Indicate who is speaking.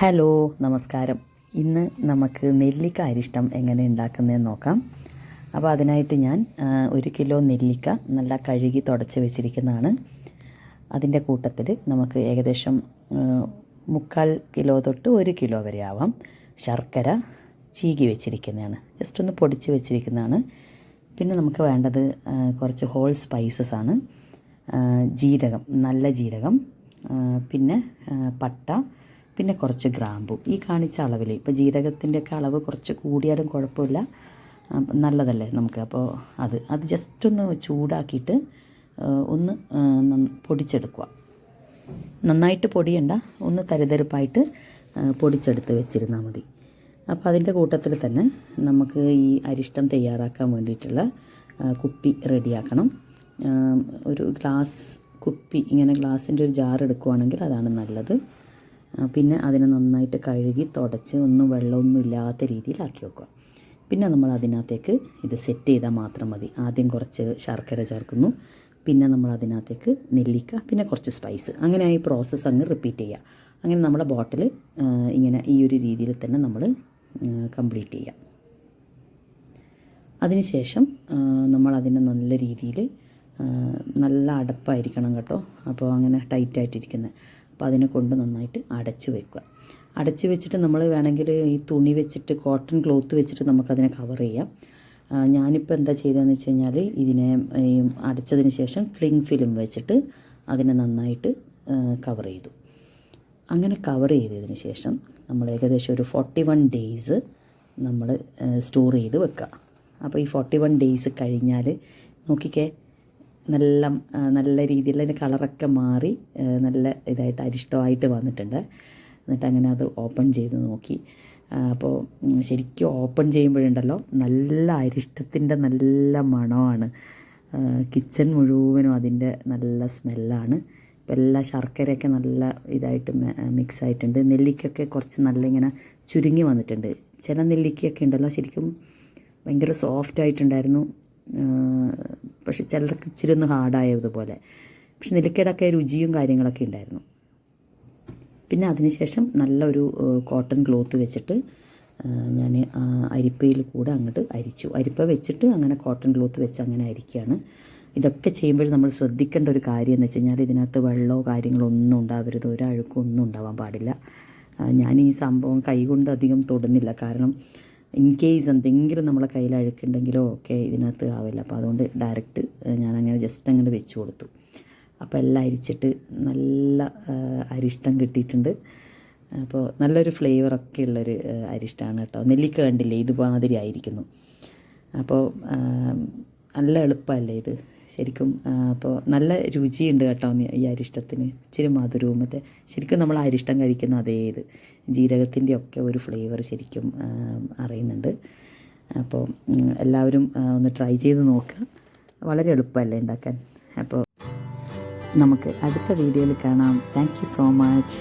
Speaker 1: Hello, നമസ്കാരം. ഇന്ന് നമുക്ക് നെല്ലിക്ക അരിഷ്ടം എങ്ങനെ ഉണ്ടാക്കുന്നതെന്ന് നോക്കാം. അപ്പോൾ അതിനായിട്ട് ഞാൻ 1 കിലോ നെല്ലിക്ക നല്ല കഴുകി തുടച്ച് വെച്ചിരിക്കുന്നതാണ്. അതിൻ്റെ കൂട്ടത്തിൽ നമുക്ക് ഏകദേശം 3/4 കിലോ തൊട്ട് 1 കിലോ വരെ ആവാം ശർക്കര ചീകി വെച്ചിരിക്കുന്നതാണ്, ജസ്റ്റ് ഒന്ന് പൊടിച്ച് വെച്ചിരിക്കുന്നതാണ്. പിന്നെ നമുക്ക് വേണ്ടത് കുറച്ച് ഹോൾ സ്പൈസസ് ആണ്. ജീരകം, നല്ല ജീരകം, പിന്നെ പട്ട, പിന്നെ കുറച്ച് ഗ്രാമ്പു. ഈ കാണിച്ച അളവിൽ, ഇപ്പോൾ ജീരകത്തിൻ്റെയൊക്കെ അളവ് കുറച്ച് കൂടിയാലും കുഴപ്പമില്ല, നല്ലതല്ലേ നമുക്ക്. അപ്പോൾ അത് ജസ്റ്റ് ഒന്ന് ചൂടാക്കിയിട്ട് ഒന്ന് പൊടിച്ചെടുക്കുക. നന്നായിട്ട് പൊടിയണ്ട, ഒന്ന് തരിതരിപ്പായിട്ട് പൊടിച്ചെടുത്ത് വെച്ചിരുന്നാൽ മതി. അപ്പോൾ അതിൻ്റെ കൂട്ടത്തിൽ തന്നെ നമുക്ക് ഈ അരിഷ്ടം തയ്യാറാക്കാൻ വേണ്ടിയിട്ടുള്ള കുപ്പി റെഡിയാക്കണം. ഒരു ഗ്ലാസ് കുപ്പി, ഇങ്ങനെ ഗ്ലാസിൻ്റെ ഒരു ജാർ എടുക്കുവാണെങ്കിൽ അതാണ് നല്ലത്. പിന്നെ അതിനെ നന്നായിട്ട് കഴുകി തുടച്ച് ഒന്നും വെള്ളമൊന്നും ഇല്ലാത്ത രീതിയിലാക്കി വെക്കുക. പിന്നെ നമ്മൾ അതിനകത്തേക്ക് ഇത് സെറ്റ് ചെയ്താൽ മാത്രം മതി. ആദ്യം കുറച്ച് ശർക്കര ചേർക്കുന്നു, പിന്നെ നമ്മൾ അതിനകത്തേക്ക് നെല്ലിക്ക, പിന്നെ കുറച്ച് സ്പൈസ്. അങ്ങനെ ഈ പ്രോസസ്സ് അങ്ങ് റിപ്പീറ്റ് ചെയ്യുക. അങ്ങനെ നമ്മുടെ ബോട്ടിൽ ഇങ്ങനെ ഈ ഒരു രീതിയിൽ തന്നെ നമ്മൾ കംപ്ലീറ്റ് ചെയ്യുക. അതിനുശേഷം നമ്മളതിനെ നല്ല രീതിയിൽ, നല്ല അടപ്പായിരിക്കണം കേട്ടോ. അപ്പോൾ അങ്ങനെ ടൈറ്റായിട്ടിരിക്കുന്നത്, അപ്പോൾ അതിനെ കൊണ്ട് നന്നായിട്ട് അടച്ച് വെക്കുക. അടച്ച് വെച്ചിട്ട് നമ്മൾ വേണമെങ്കിൽ ഈ തുണി വെച്ചിട്ട്, കോട്ടൺ ക്ലോത്ത് വെച്ചിട്ട് നമുക്കതിനെ കവർ ചെയ്യാം. ഞാനിപ്പോൾ എന്താ ചെയ്തതെന്ന് വെച്ച് കഴിഞ്ഞാൽ, ഇതിനെ അടച്ചതിന് ശേഷം ക്ലിങ് ഫിലിം വെച്ചിട്ട് അതിനെ നന്നായിട്ട് കവർ ചെയ്തു. അങ്ങനെ കവർ ചെയ്തതിന് ശേഷം നമ്മൾ ഏകദേശം ഒരു 41 ഡേയ്സ് നമ്മൾ സ്റ്റോർ ചെയ്ത് വെക്കുക. അപ്പോൾ ഈ 41 ഡേയ്സ് കഴിഞ്ഞാൽ നോക്കിക്കേ, നല്ല രീതിയിൽ അതിൻ്റെ കളറൊക്കെ മാറി നല്ല ഇതായിട്ട് അരിഷ്ടമായിട്ട് വന്നിട്ടുണ്ട്. എന്നിട്ട് അങ്ങനെ അത് ഓപ്പൺ ചെയ്ത് നോക്കി. അപ്പോൾ ശരിക്കും ഓപ്പൺ ചെയ്യുമ്പോഴുണ്ടല്ലോ, നല്ല അരിഷ്ടത്തിൻ്റെ നല്ല മണമാണ്. കിച്ചൺ മുഴുവനും അതിൻ്റെ നല്ല സ്മെല്ലാണ്. ഇപ്പോൾ എല്ലാ ശർക്കരയൊക്കെ നല്ല ഇതായിട്ട് മിക്സ് ആയിട്ടുണ്ട്. നെല്ലിക്കൊക്കെ കുറച്ച് നല്ല ഇങ്ങനെ ചുരുങ്ങി വന്നിട്ടുണ്ട്. ചില നെല്ലിക്കയൊക്കെ ഉണ്ടല്ലോ ശരിക്കും ഭയങ്കര സോഫ്റ്റ് ആയിട്ടുണ്ടായിരുന്നു, പക്ഷെ ചിലർക്ക് ഇച്ചിരി ഒന്ന് ഹാർഡായതുപോലെ. പക്ഷെ നെല്ലിക്കയുടെയൊക്കെ രുചിയും കാര്യങ്ങളൊക്കെ ഉണ്ടായിരുന്നു. പിന്നെ അതിനുശേഷം നല്ലൊരു കോട്ടൺ ക്ലോത്ത് വെച്ചിട്ട് ഞാൻ അരിപ്പയിൽ കൂടെ അങ്ങോട്ട് അരിച്ചു. അരിപ്പ വെച്ചിട്ട് അങ്ങനെ കോട്ടൺ ക്ലോത്ത് വെച്ച് അങ്ങനെ അരിക്കുകയാണ്. ഇതൊക്കെ ചെയ്യുമ്പോൾ നമ്മൾ ശ്രദ്ധിക്കേണ്ട ഒരു കാര്യം എന്ന് വെച്ച് കഴിഞ്ഞാൽ, ഇതിനകത്ത് വെള്ളമോ കാര്യങ്ങളോ ഒന്നും ഉണ്ടാവരുത്, ഒരഴുക്കും ഒന്നും ഉണ്ടാവാൻ പാടില്ല. ഞാൻ ഈ സംഭവം കൈകൊണ്ട് അധികം തൊടുന്നില്ല, കാരണം ഇൻ കേസ് എന്തെങ്കിലും നമ്മളെ കയ്യിൽ അഴുക്കുണ്ടെങ്കിലോ ഒക്കെ ഇതിനകത്ത് ആവില്ല. അപ്പോൾ അതുകൊണ്ട് ഡയറക്റ്റ് ഞാനങ്ങനെ ജസ്റ്റ് അങ്ങനെ വെച്ച് കൊടുത്തു. അപ്പോൾ എല്ലാം അരിച്ചിട്ട് നല്ല അരിഷ്ടം കിട്ടിയിട്ടുണ്ട്. അപ്പോൾ നല്ലൊരു ഫ്ലേവറൊക്കെ ഉള്ളൊരു അരിഷ്ടമാണ് കേട്ടോ. നെല്ലിക്ക കണ്ടില്ലേ, ഇതുമാതിരി ആയിരിക്കുന്നു. അപ്പോൾ നല്ല എളുപ്പമല്ലേ ഇത് ശരിക്കും. അപ്പോൾ നല്ല രുചിയുണ്ട് കേട്ടോ ഈ അരിഷ്ടത്തിന്. ഇച്ചിരി മധുരവും മറ്റേ ശരിക്കും നമ്മൾ അരിഷ്ടം കഴിക്കുന്ന അതേ ഇത് ജീരകത്തിൻ്റെ ഒക്കെ ഒരു ഫ്ലേവർ ശരിക്കും അറിയുന്നുണ്ട്. അപ്പോൾ എല്ലാവരും ഒന്ന് ട്രൈ ചെയ്ത് നോക്കുക. വളരെ എളുപ്പമല്ലേ ഉണ്ടാക്കാൻ. അപ്പോൾ നമുക്ക് അടുത്ത വീഡിയോയിൽ കാണാം. Thank you so much.